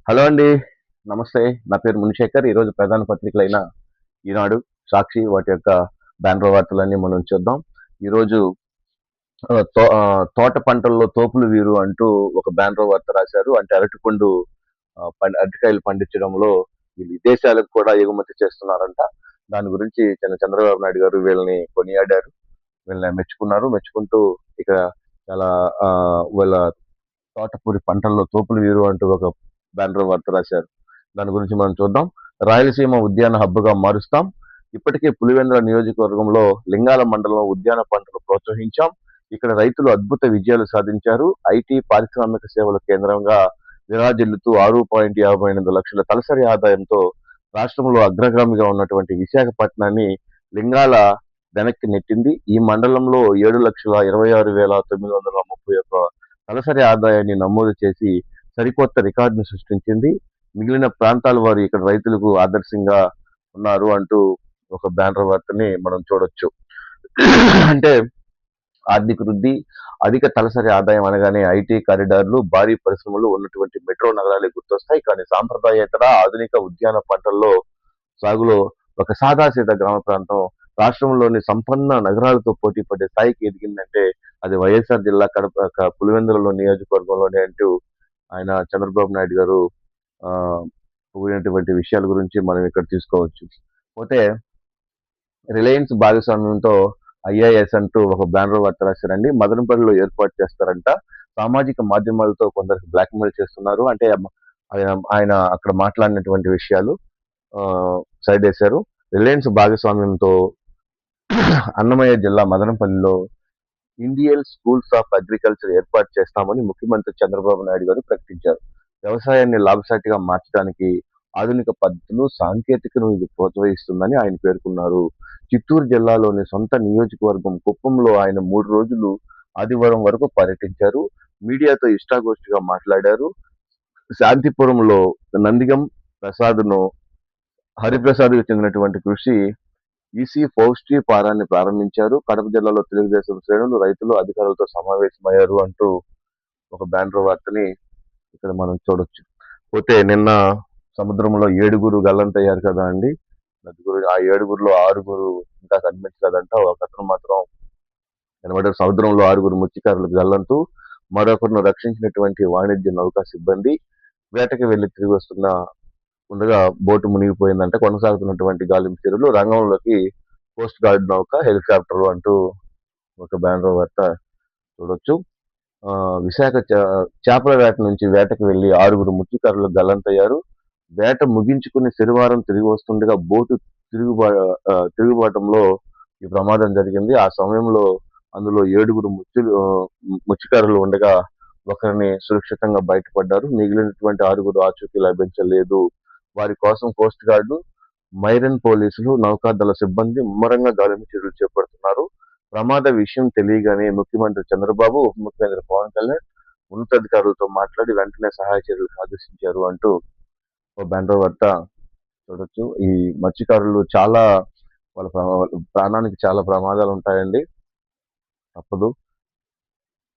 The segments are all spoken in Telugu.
హలో అండి. నమస్తే. నా పేరు మునిశేఖర్. ఈరోజు ప్రధాన పత్రికలైన ఈనాడు, సాక్షి వాటి యొక్క బ్యానర్ వార్తలన్నీ మనం చూద్దాం. ఈరోజు తోట పంటల్లో తోపులు వీరు అంటూ ఒక బ్యానర్ వార్త రాశారు. అంటే అరటిపండు అరటికాయలు పండించడంలో వీళ్ళు విదేశాలకు కూడా ఎగుమతి చేస్తున్నారంట. దాని గురించి చంద్రబాబు నాయుడు గారు వీళ్ళని కొనియాడారు. వీళ్ళని మెచ్చుకున్నారు. మెచ్చుకుంటూ ఇక చాలా వీళ్ళ తోటపూరి పంటల్లో తోపులు వీరు అంటూ ఒక బ్యానర్ వార్త రాశారు. దాని గురించి మనం చూద్దాం. రాయలసీమ ఉద్యాన హబ్బుగా మారుస్తాం. ఇప్పటికే పులివెందుల నియోజకవర్గంలో లింగాల మండలం ఉద్యాన పంటలు ప్రోత్సహించాం. ఇక్కడ రైతులు అద్భుత విజయాలు సాధించారు. ఐటీ పారిశ్రామిక సేవల కేంద్రంగా విరాజిల్లుతూ 6.58 లక్షల తలసరి ఆదాయంతో రాష్ట్రంలో అగ్రగామిగా ఉన్నటువంటి విశాఖపట్నాన్ని లింగాల వెనక్కి నెట్టింది. ఈ మండలంలో 7,26,931 తలసరి ఆదాయాన్ని నమోదు చేసి సరికొత్త రికార్డును సృష్టించింది. మిగిలిన ప్రాంతాల వారు ఇక్కడ రైతులకు ఆదర్శంగా ఉన్నారు అంటూ ఒక బ్యానర్ వార్తని మనం చూడొచ్చు. అంటే ఆర్థిక వృద్ధి, అధిక తలసరి ఆదాయం అనగానే ఐటీ కారిడార్లు, భారీ పరిశ్రమలు ఉన్నటువంటి మెట్రో నగరాలే గుర్తొస్తాయి. కానీ సాంప్రదాయేతర ఆధునిక ఉద్యాన పంటల్లో సాగులో ఒక సాదాసీదా గ్రామ ప్రాంతం రాష్ట్రంలోని సంపన్న నగరాలతో పోటీ పడే స్థాయికి ఎదిగిందంటే అది వైఎస్ఆర్ జిల్లా కడప పులివెందులలో నియోజకవర్గంలోనే అంటూ ఆయన చంద్రబాబు నాయుడు గారు ఆ పోయినటువంటి విషయాల గురించి మనం ఇక్కడ తీసుకోవచ్చు. పోతే రిలయన్స్ భాగస్వామ్యంతో ఐఏఎస్ అంటూ ఒక బ్యానర్ వార్త రాశారండి. మదనపల్లిలో ఏర్పాటు చేస్తారంట. సామాజిక మాధ్యమాలతో కొందరికి బ్లాక్మెయిల్ చేస్తున్నారు. అంటే ఆయన అక్కడ మాట్లాడినటువంటి విషయాలు సైడ్ వేశారు. రిలయన్స్ భాగస్వామ్యంతో అన్నమయ్య జిల్లా మదనపల్లిలో ఇండియన్ స్కూల్స్ ఆఫ్ అగ్రికల్చర్ ఏర్పాటు చేస్తామని ముఖ్యమంత్రి చంద్రబాబు నాయుడు గారు ప్రకటించారు. వ్యవసాయాన్ని లాభసాటిగా మార్చడానికి ఆధునిక పద్ధతులు, సాంకేతికను ఇది ప్రోత్సహిస్తుందని ఆయన పేర్కొన్నారు. చిత్తూరు జిల్లాలోని సొంత నియోజకవర్గం కుప్పంలో ఆయన 3 రోజులు ఆదివారం వరకు పర్యటించారు. మీడియాతో ఇష్టాగోష్ఠిగా మాట్లాడారు. శాంతిపురంలో నందిగం ప్రసాద్ను హరిప్రసాద్కు చెందినటువంటి కృషి ఈసీ పౌష్టి పారాన్ని ప్రారంభించారు. కడప జిల్లాలో తెలుగుదేశం శ్రేణులు, రైతులు, అధికారులతో సమావేశమయ్యారు అంటూ ఒక బ్యానర్ వార్తని ఇక్కడ మనం చూడొచ్చు. పోతే నిన్న సముద్రంలో 7 గల్లంతయ్యారు కదా అండి. ఆ 7లో 6 ఇంకా కనిపించలేదంట. ఒకతను మాత్రం కనబడ్డారు. సముద్రంలో 6 మత్స్యకారులకు గల్లంతు. మరొకరిని రక్షించినటువంటి వాణిజ్య నౌకా సిబ్బంది వేటకి వెళ్లి తిరిగి ఉండగా బోటు మునిగిపోయిందంటే కొనసాగుతున్నటువంటి గాలింపు చర్యలు రంగంలోకి కోస్ట్ గార్డ్ నౌక, హెలికాప్టర్ అంటూ ఒక బ్యానర్ వార్త చూడొచ్చు. విశాఖ చేపల వేట నుంచి వేటకు వెళ్లి 6 మత్స్యకారులు గల్లంతయ్యారు. వేట ముగించుకుని శనివారం తిరిగి వస్తుండగా బోటు తిరుగుబాటంలో ఈ ప్రమాదం జరిగింది. ఆ సమయంలో అందులో 7 మత్స్యకారులు ఉండగా ఒకరిని సురక్షితంగా బయటపడ్డారు. మిగిలినటువంటి 6 ఆచూకీ లభించలేదు. వారి కోసం కోస్ట్ గార్డు, మైరన్ పోలీసులు, నౌకాదళ సిబ్బంది ముమ్మరంగా గాలింపు చర్యలు చేపడుతున్నారు. ప్రమాద విషయం తెలియగానే ముఖ్యమంత్రి చంద్రబాబు, ఉప ముఖ్యమంత్రి పవన్ కళ్యాణ్ ఉన్నతాధికారులతో మాట్లాడి వెంటనే సహాయ చర్యలకు ఆదేశించారు అంటూ ఒక బ్యానర్ వార్త చూడొచ్చు. ఈ మత్స్యకారులు చాలా వాళ్ళ ప్రాణానికి చాలా ప్రమాదాలు ఉంటాయండి. తప్పదు.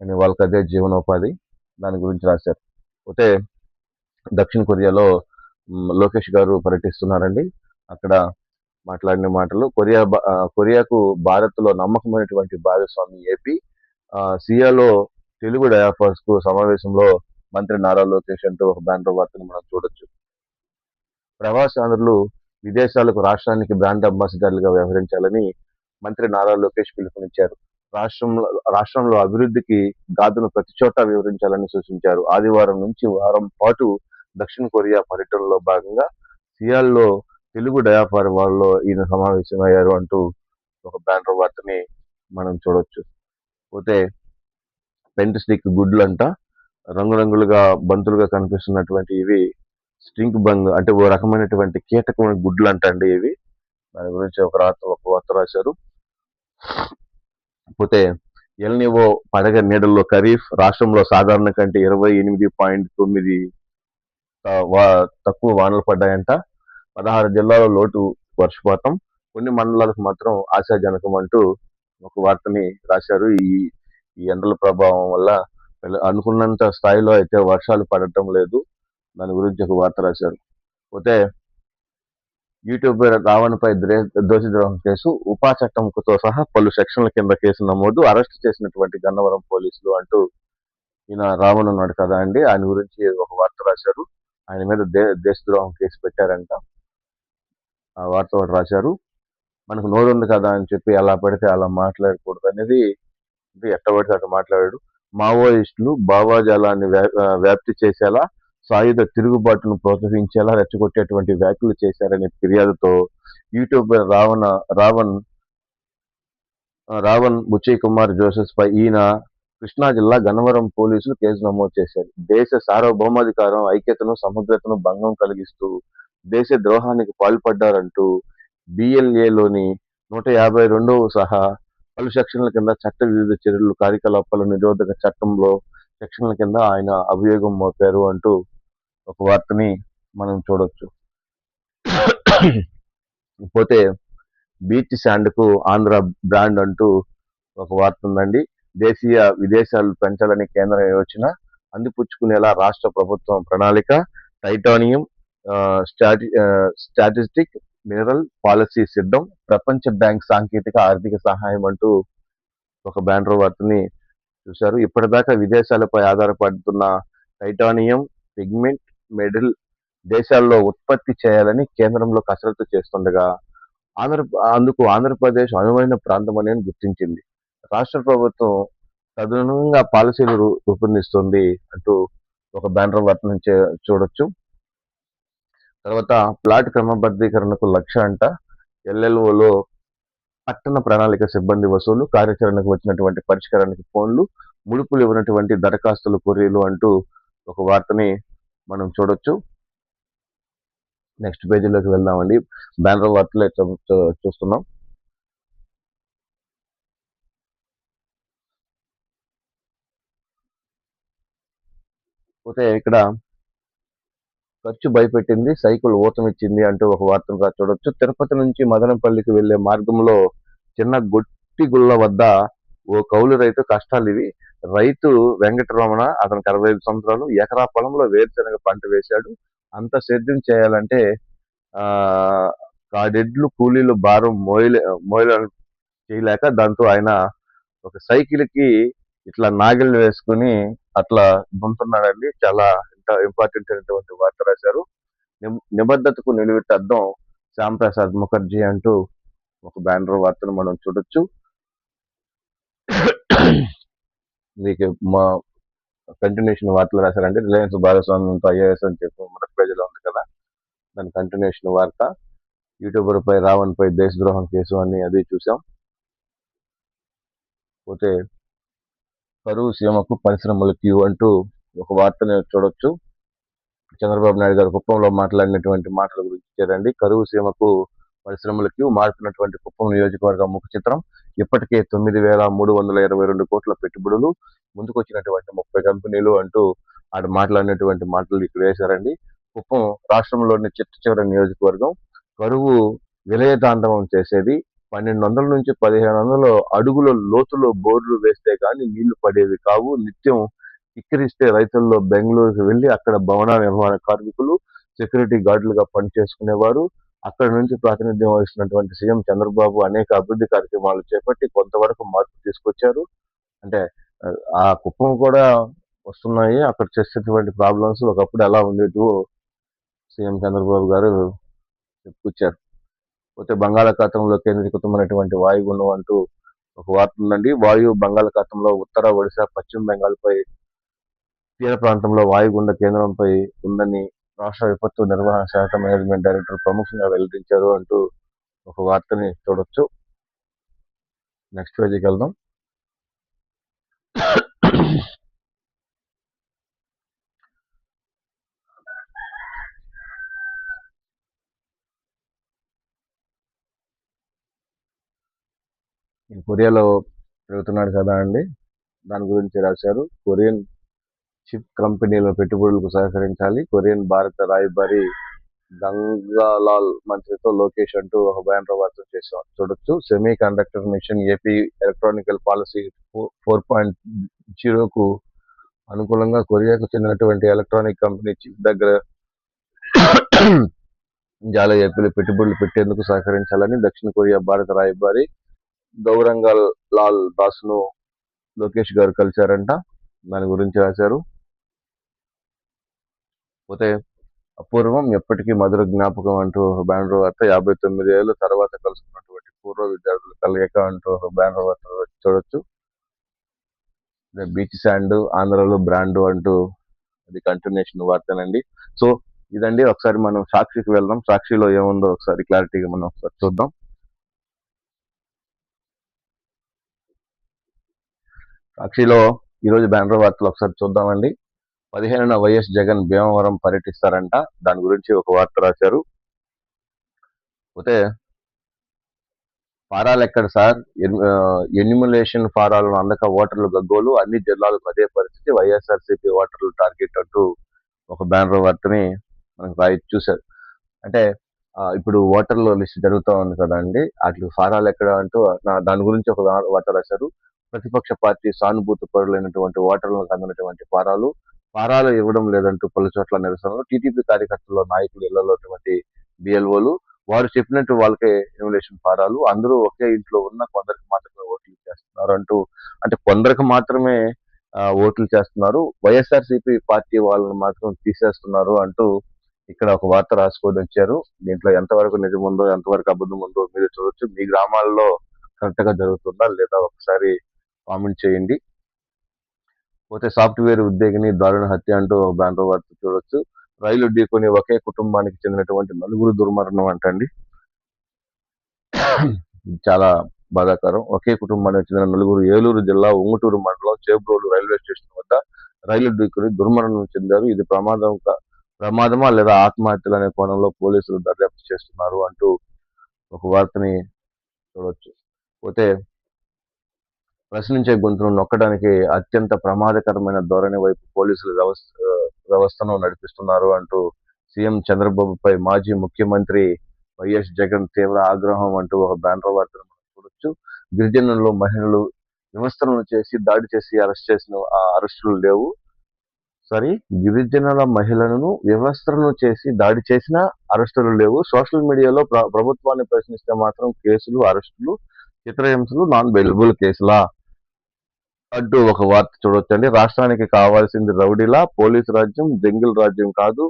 కానీ వాళ్ళకి అదే జీవనోపాధి. దాని గురించి రాశారు. పోతే దక్షిణ కొరియాలో లోకేష్ గారు పర్యటిస్తున్నారండి. అక్కడ మాట్లాడిన మాటలు కొరియాకు భారత్లో నమ్మకమైనటువంటి భాగస్వామి ఏపీ. సియాలో తెలుగు డయాస్పోరా కు సమావేశంలో మంత్రి నారా లోకేష్ అంటూ ఒక బ్యానర్ వార్తను మనం చూడొచ్చు. ప్రవాసాంధ్రులు విదేశాలకు రాష్ట్రానికి బ్రాండ్ అంబాసిడర్లుగా వ్యవహరించాలని మంత్రి నారా లోకేష్ పిలుపునిచ్చారు. రాష్ట్రంలో అభివృద్ధికి గాథను ప్రతి చోట వివరించాలని సూచించారు. ఆదివారం నుంచి వారం పాటు దక్షిణ కొరియా పర్యటనలో భాగంగా సియాల్లో తెలుగు డయాస్పోరా వాళ్ళలో ఈయన సమావేశమయ్యారు అంటూ ఒక బ్యానర్ వార్తని మనం చూడొచ్చు. పోతే పెంట్ స్టిక్ గుడ్లంట రంగురంగులుగా బంతులుగా కనిపిస్తున్నటువంటి ఇవి స్ట్రింక్ బంగ్ అంటే ఓ రకమైనటువంటి కీటకమైన గుడ్లు అంటండి ఇవి. దాని గురించి ఒక వార్త రాశారు. పోతే ఎల్నివో పడగ నీడల్లో ఖరీఫ్ రాష్ట్రంలో సాధారణ కంటే 28.9 తక్కువ వానలు పడ్డాయంట. 16 జిల్లాలో లోటు వర్షపాతం, కొన్ని మండలాలకు మాత్రం ఆశాజనకం అంటూ ఒక వార్తని రాశారు. ఈ ఎండల ప్రభావం వల్ల అనుకున్నంత స్థాయిలో అయితే వర్షాలు పడటం లేదు. దాని గురించి ఒక వార్త రాశారు. పోతే యూట్యూబర్ రావణ్పై దోషద్రోహం కేసు, ఉపా చట్టంతో సహా పలు సెక్షన్ల కింద కేసు నమోదు, అరెస్ట్ చేసినటువంటి గన్నవరం పోలీసులు అంటూ ఈయన రావణ్ ఉన్నాడు కదా అండి, ఆయన గురించి ఒక వార్త రాశారు. ఆయన మీద దేశద్రోహం కేసు పెట్టారంట. ఆ వార్త ఒకటి రాశారు. మనకు నోరుంది కదా అని చెప్పి ఎలా పడితే అలా మాట్లాడకూడదు అనేది, ఎట్ట పడితే అట్ట మాట్లాడాడు. మావోయిస్టులు భావజాలాన్ని వ్యాప్తి చేసేలా, సాయుధ తిరుగుబాటును ప్రోత్సహించేలా రెచ్చగొట్టేటువంటి వ్యాఖ్యలు చేశారనే ఫిర్యాదుతో యూట్యూబర్ రావణ్ బుచ్చయ్య కుమార్ జోసెఫ్ పై ఈయన కృష్ణా జిల్లా గన్నవరం పోలీసులు కేసు నమోదు చేశారు. దేశ సార్వభౌమాధికారం, ఐక్యతను, సమగ్రతను భంగం కలిగిస్తూ దేశ ద్రోహానికి పాల్పడ్డారంటూ బిఎల్ఏలోని 152వ సహా పలు సెక్షన్ల కింద చట్ట వివిధ చర్యలు, కార్యకలాపాల నిరోధక చట్టంలో సెక్షన్ల కింద ఆయన అభియోగం మోపారు అంటూ ఒక వార్తని మనం చూడొచ్చు. పోతే బీచ్ శాండ్ కు ఆంధ్ర బ్రాండ్ అంటూ ఒక వార్త ఉందండి. దేశీయ విదేశాలు పెంచాలని కేంద్ర యోచన, అందిపుచ్చుకునేలా రాష్ట్ర ప్రభుత్వం ప్రణాళిక, టైటానియం స్టాటిస్టిక్ మినరల్ పాలసీ సిద్ధం, ప్రపంచ బ్యాంక్ సాంకేతిక ఆర్థిక సహాయం అంటూ ఒక బ్యానర్ వార్తని చూశారు. ఇప్పటిదాకా విదేశాలపై ఆధారపడుతున్న టైటానియం పిగ్మెంట్ మెడల్ దేశాల్లో ఉత్పత్తి చేయాలని కేంద్రంలో కసరత్తు చేస్తుండగా అందుకు ఆంధ్రప్రదేశ్ అనువైన ప్రాంతం అని గుర్తించింది. రాష్ట్ర ప్రభుత్వం తదనుగుణంగా పాలసీలు రూపొందిస్తుంది అంటూ ఒక బ్యానర్ వార్తను చూడొచ్చు. తర్వాత ప్లాట్ క్రమబద్ధీకరణకు లక్ష్య అంట, ఎల్ఎల్ఓలో పట్టణ ప్రణాళిక సిబ్బంది వసూలు, కార్యాచరణకు వచ్చినటువంటి పరిష్కారానికి ఫోన్లు, ముడుపులు ఇవ్వనటువంటి దరఖాస్తులు, కొర్రీలు అంటూ ఒక వార్తని మనం చూడొచ్చు. నెక్స్ట్ పేజీలోకి వెళ్దామండి. బ్యానర్ వార్తలు చూస్తున్నాం. పోతే ఇక్కడ ఖర్చు భయపెట్టింది, సైకిల్ ఊతమిచ్చింది అంటూ ఒక వార్తను చూడొచ్చు. తిరుపతి నుంచి మదనపల్లికి వెళ్లే మార్గంలో చిన్న గొట్టిగుళ్ళ వద్ద ఓ కౌలు రైతు కష్టాలు ఇవి. రైతు వెంకటరమణ, అతనికి 65 సంవత్సరాలు, ఎకరా పొలంలో వేరుశనగ పంట వేశాడు. అంత సేద్యం చేయాలంటే కాడెడ్లు కూలీలు భారం చేయలేక దాంతో ఆయన ఒక సైకిల్ కి ఇట్లా నాగిళ్ళు వేసుకుని అట్లా దుంతున్నాడండి. చాలా ఇంపార్టెంట్ అయినటువంటి వార్త రాశారు. నిబద్ధతకు నిలువెత్తు శ్యామ్ ప్రసాద్ ముఖర్జీ అంటూ ఒక బ్యానర్ వార్తను మనం చూడొచ్చు. మీకు మా కంటిన్యూషన్ వార్తలు రాశారంటే రిలయన్స్ భాగస్వామ్యంతో ఐఏఎస్ అని చెప్పి మొదటి పేజీలో ఉంది కదా, దాని కంటిన్యూషన్ వార్త. యూట్యూబర్ పై రావణ్ పై దేశద్రోహం కేసు అని అది చూసాం. పోతే కరువు సీమకు పరిశ్రమల క్యూ అంటూ ఒక వార్తని చూడొచ్చు. చంద్రబాబు నాయుడు గారు కుప్పంలో మాట్లాడినటువంటి మాటల గురించి చేరండి. కరువు సీమకు పరిశ్రమల క్యూ, మారుతున్నటువంటి కుప్పం నియోజకవర్గ ముఖ చిత్రం. ఇప్పటికే 9,322 కోట్ల పెట్టుబడులు, ముందుకొచ్చినటువంటి 30 కంపెనీలు అంటూ ఆడు మాట్లాడినటువంటి మాటలు ఇక్కడ వేశారండి. కుప్పం రాష్ట్రంలోని చిట్ట నియోజకవర్గం. కరువు విలయతాండవం చేసేది. 1200 నుంచి 1500 అడుగుల లోతులో బోర్లు వేస్తే కానీ నీళ్లు పడేవి కావు. నిత్యం కిక్కిరిస్తే రైతుల్లో బెంగళూరుకు వెళ్లి అక్కడ భవన నిర్మాణ కార్మికులు సెక్యూరిటీ గార్డులుగా పనిచేసుకునేవారు. అక్కడ నుంచి ప్రాతినిధ్యం వహిస్తున్నటువంటి సీఎం చంద్రబాబు అనేక అభివృద్ధి కార్యక్రమాలు చేపట్టి కొంతవరకు మార్పు తీసుకొచ్చారు. అంటే ఆ కుప్పం కూడా వస్తున్నాయి, అక్కడ చేసేటువంటి ప్రాబ్లమ్స్ ఒకప్పుడు ఎలా ఉండేటివో సీఎం చంద్రబాబు గారు చెప్పుకొచ్చారు. పోతే బంగాళాఖాతంలో కేంద్రీకృతమైనటువంటి వాయుగుండం అంటూ ఒక వార్త ఉందండి. వాయువు బంగాళాఖాతంలో ఉత్తర ఒడిశా, పశ్చిమ బెంగాల్పై తీర ప్రాంతంలో వాయుగుండ కేంద్రంపై ఉందని రాష్ట్ర విపత్తు నిర్వహణ శాఖ మేనేజ్మెంట్ డైరెక్టర్ ప్రముఖంగా వెల్లడించారు అంటూ ఒక వార్తని చూడొచ్చు. నెక్స్ట్ పేజీకి వెళ్దాం. కొరియాలో తిరుగుతున్నాడు కదా అండి, దాని గురించి రాశారు. కొరియన్ చిప్ కంపెనీల పెట్టుబడులకు సహకరించాలి, కొరియన్ భారత రాయబారి గంగాలాల్ మంత్రితో లోకేష్ అంటూ ఒక బ్యానర్ వార్త చేసాం చూడొచ్చు. Semi conductor mission AP electronical policy 4.0కు అనుకూలంగా కొరియాకు చెందినటువంటి ఎలక్ట్రానిక్ కంపెనీ చీఫ్ దగ్గర జాల ఏపీలో పెట్టుబడులు పెట్టేందుకు సహకరించాలని దక్షిణ కొరియా భారత రాయబారి గౌరంగ లాల్ దాస్ ను లోకేష్ గారు కలిశారంట. దాని గురించి రాశారు. పోతే అపూర్వం ఎప్పటికీ మధుర జ్ఞాపకం అంటూ ఒక బ్యానర్ వార్త. 59 ఏళ్ళ తర్వాత కలుసుకున్నటువంటి పూర్వ విద్యార్థులు కలయిక అంటూ ఒక బ్యానర్ వార్త చూడొచ్చు. బీచ్ శాండ్ ఆంధ్రలో బ్రాండ్ అంటూ అది కంటిన్యూషన్ వార్తనండి. సో ఇదండి. ఒకసారి మనం సాక్షికి వెళ్దాం. సాక్షిలో ఏముందో ఒకసారి క్లారిటీగా మనం ఒకసారి చూద్దాం. సాక్షిలో ఈరోజు బ్యానర్ వార్తలు ఒకసారి చూద్దామండి. 15న వైఎస్ జగన్ భీమవరం పర్యటిస్తారంట. దాని గురించి ఒక వార్త రాశారు. పోతే ఫారాలు ఎక్కడ సార్, ఎన్యుమిలేషన్ ఫారాలను అందక ఓటర్లు గగ్గోలు, అన్ని జిల్లాలకు అదే పరిస్థితి, వైఎస్ఆర్సీపీ ఓటర్లు టార్గెట్ అంటూ ఒక బ్యానర్ వార్తని మనకు చూశారు. అంటే ఇప్పుడు ఓటర్ల లిస్ట్ జరుగుతూ ఉంది కదండి, వాటి ఫారాలు ఎక్కడ అంటూ దాని గురించి ఒక వార్త రాశారు. ప్రతిపక్ష పార్టీ సానుభూతి పరులైనటువంటి ఓటర్లకు అందినటువంటి ఫారాలు ఇవ్వడం లేదంటూ పలు చోట్ల నిరసనలు. టీడీపీ కార్యకర్తలు నాయకులు ఇళ్లలో బిఎల్ఓలు వారు చెప్పినట్టు వాళ్ళకే ఎన్యుమిలేషన్ ఫారాలు, అందరూ ఒకే ఇంట్లో ఉన్న కొందరికి మాత్రమే ఓట్లు చేస్తున్నారు అంటూ, అంటే కొందరికి మాత్రమే ఓట్లు చేస్తున్నారు, వైఎస్ఆర్సీపీ పార్టీ వాళ్ళని మాత్రం తీసేస్తున్నారు అంటూ ఇక్కడ ఒక వార్త రాసుకొని వచ్చారు. దీంట్లో ఎంతవరకు నిజం ఉందో ఎంతవరకు అబద్ధం ఉందో మీరు చూడొచ్చు. మీ గ్రామాల్లో కరెక్ట్ గా జరుగుతుందా లేదా ఒకసారి కామెంట్ చేయండి. పోతే సాఫ్ట్వేర్ ఉద్యోగిని దారుణ హత్య అంటూ ఒక బ్యానర్ వార్త చూడొచ్చు. రైలు ఢీకొని ఒకే కుటుంబానికి చెందినటువంటి 4 దుర్మరణం అంటండి. చాలా బాధాకరం. ఒకే కుటుంబానికి చెందిన 4 ఏలూరు జిల్లా ఉంగుటూరు మండలం చేబ్రోలు రైల్వే స్టేషన్ వద్ద రైలు ఢీకొని దుర్మరణం చెందారు. ఇది ప్రమాదమా లేదా ఆత్మహత్యలు అనే కోణంలో పోలీసులు దర్యాప్తు చేస్తున్నారు అంటూ ఒక వార్తని చూడవచ్చు. పోతే ప్రశ్నించే గొంతును నొక్కడానికి అత్యంత ప్రమాదకరమైన ధోరణి వైపు పోలీసులు వ్యవస్థను నడిపిస్తున్నారు అంటూ సీఎం చంద్రబాబుపై మాజీ ముఖ్యమంత్రి వైఎస్ జగన్ తీవ్ర ఆగ్రహం అంటూ ఒక బ్యానర్ వార్తను మనం చూడొచ్చు. గిరిజనుల్లో మహిళలు వ్యవస్థలను చేసి దాడి చేసి అరెస్టులు లేవు. గిరిజనుల మహిళలను వ్యవస్థలను చేసి దాడి చేసిన అరెస్టులు లేవు. సోషల్ మీడియాలో ప్రభుత్వాన్ని ప్రశ్నిస్తే మాత్రం కేసులు, అరెస్టులు, చిత్రహింసలు, నాన్ బెయిలబుల్ కేసులా అంటూ ఒక వార్త చూడొచ్చండి. రాష్ట్రానికి కావాల్సింది రౌడీలా, పోలీసు రాజ్యం, జంగిల్ రాజ్యం కాదు,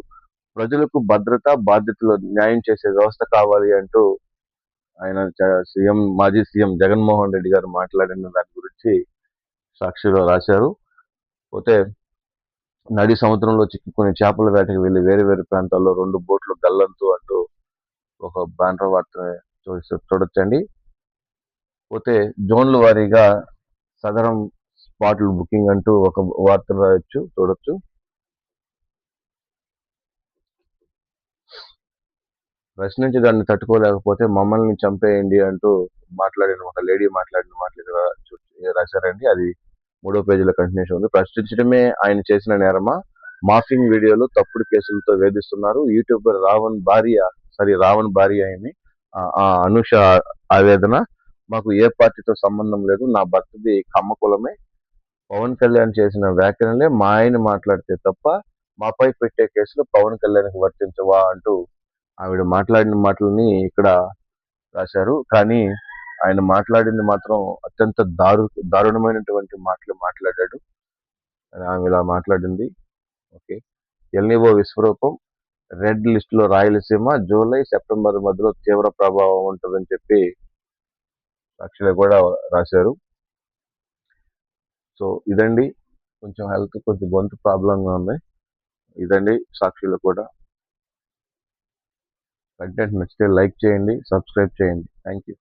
ప్రజలకు భద్రత, బాధ్యతలు న్యాయం చేసే వ్యవస్థ కావాలి అంటూ ఆయన మాజీ సీఎం జగన్మోహన్ రెడ్డి గారు మాట్లాడిన దాని గురించి సాక్షిలో రాశారు. పోతే నడి సముద్రంలో చిక్కుకుని చేపల వేటకి వెళ్లి వేరు వేరు ప్రాంతాల్లో 2 బోట్లు గల్లంతు అంటూ ఒక బ్యానర్ వార్త చూడొచ్చండి. పోతే జోన్ల వారీగా సదరం స్పాట్లు బుకింగ్ అంటూ ఒక వార్త చూడొచ్చు. ప్రశ్నించి దాన్ని తట్టుకోలేకపోతే మమ్మల్ని చంపేయండి అంటూ మాట్లాడిన ఒక లేడీ మాట్లాడిన మాటలు రాశారండి. అది 3వ పేజీలో కంటిన్యూషన్ ఉంది. ప్రశ్నించడమే ఆయన చేసిన నేరమా, మాఫింగ్ వీడియోలు, తప్పుడు కేసులతో వేధిస్తున్నారు. యూట్యూబర్ రావణ్ భార్య అయిన అనుష ఆవేదన, మాకు ఏ పార్టీతో సంబంధం లేదు, నా భర్తది కమ్మ కులమే, పవన్ కళ్యాణ్ చేసిన వ్యాఖ్యలనే మా ఆయన మాట్లాడితే తప్ప మాపై పెట్టే కేసులు పవన్ కళ్యాణ్కి వర్తించవా అంటూ ఆవిడ మాట్లాడిన మాటలని ఇక్కడ రాశారు. కానీ ఆయన మాట్లాడింది మాత్రం అత్యంత దారుణమైనటువంటి మాటలు మాట్లాడాడు. ఆమె ఇలా మాట్లాడింది. ఓకే, ఎల్నివో విశ్వరూపం, రెడ్ లిస్ట్ లో రాయలసీమ, జూలై సెప్టెంబర్ మధ్యలో తీవ్ర ప్రభావం ఉంటుందని చెప్పి సాక్షిలో కూడా రాశారు. సో ఇదండి, కొంచెం హెల్త్ కొంచెం గొంతు ప్రాబ్లంగా ఉంది. ఇదండి సాక్షిలో కూడా. కంటెంట్ నచ్చితే లైక్ చేయండి, సబ్స్క్రైబ్ చేయండి. Thank you.